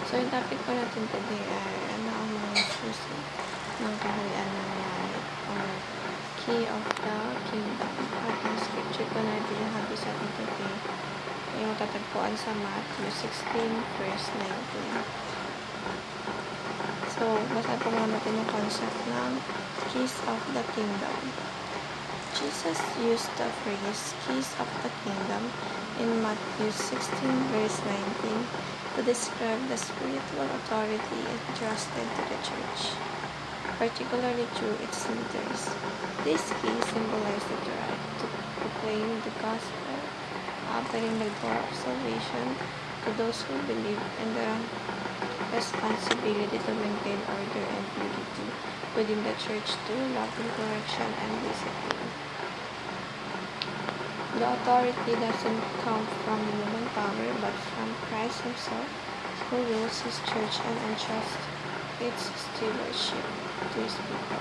So, yung topic po natin today ay ano ang mga susi ng kaharian ng langit or key of the kingdom. At ang scripture ko na ibinahabi sa atin today ay yung tatagpuan sa Matthew 16 verse 19. So, basa po muna natin yung concept ng keys of the kingdom. Jesus used the phrase keys of the kingdom in Matthew 16 verse 19 to describe the spiritual authority entrusted to the church, particularly through its leaders. These keys symbolize the right to proclaim the gospel, opening the door of salvation to those who believe, and the responsibility to maintain order and unity within the church through loving correction and discipline. The authority doesn't come from human power but from Christ himself, who rules his church and entrusts its stewardship to his people.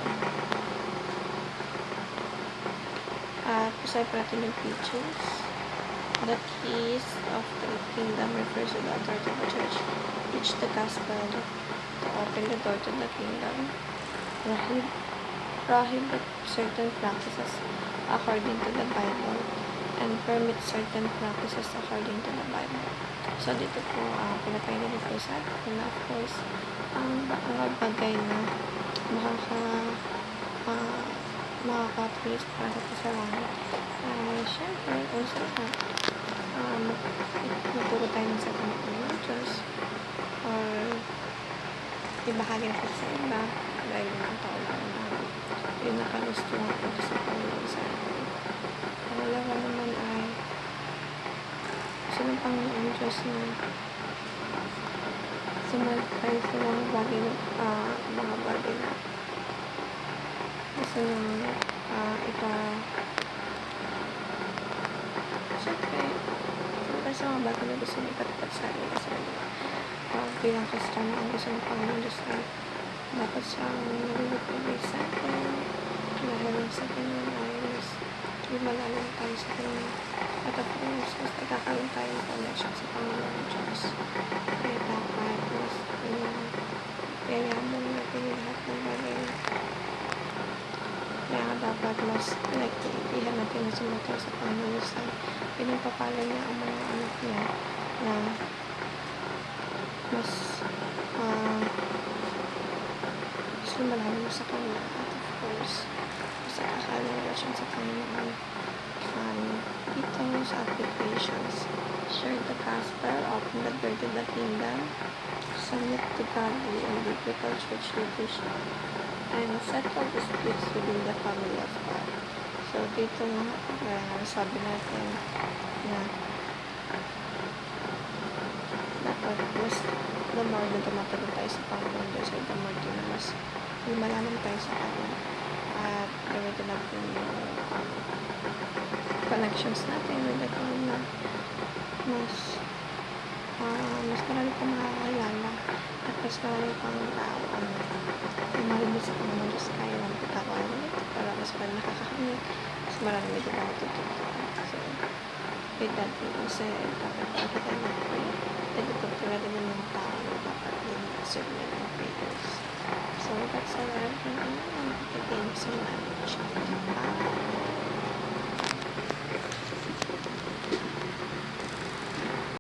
Pag-usapan natin yung features. The keys of the kingdom refers to the authority of the church. Preach the gospel to open the door to the kingdom. Prohibit certain practices according to the Bible and permit certain practices according to the Bible. So, dito po, pinapahinggan po sa atin na, of course, ang mga bagay na makakatulis para sa kasalanan. Siyempre, also magturo tayo ng sa Panginoon ng Diyos or ibahagi natin sa iba dahil ng tao lang na yung nakagustuhan ko sa Panginoon sa atin. Pangalawa naman ay gusto ng Panginoon Diyos na sumalit tayo sa mga bagay na gusto nang siyempre sa mga bagay na gusto nang ipatapat sa atin kasi bilang Kristiyano ang gusto ng Panginoon Diyos na dapat siyang nalilipigay sa atin dahil sa Panginoon ay mas lumalalang tayo sa Panginoon at of course mas nagkakaroon tayo ng connection sa Panginoon Diyos kaya dapat mas yayaman natin lahat ng bagay kaya dapat mas pinagtiitihan natin na sumatay sa Panginoon Diyos na pinagpapala niya ang mga anak niya na mas lumalaman mo sa Kanya at of course mas nakakarelasyon sa Panginoon dito sa applications. Share the gospel, open the door to the kingdom, submit to godly and biblical church leadership, and settle disputes within the family of God. So, dito sabi natin na dapat mas the more na tumatagal tayo sa Panginoon Diyos ay the more na mas lumalaman tayo sa Kanya at gamitin natin yung connections natin with the Kingdom mas marami pang makakilala at mas marami pang tao marinig sa Panginoon Diyos kaya lang pagkakaroon nito para mas marami nakakakamit mas marami dito na matutunan. So, with that being said, dapat bakit tayo mag-pray at ipagtulad din ng mga tao na dapat din serve nila ng prayers. So, that's all I have for you. Thank you so much. Bye!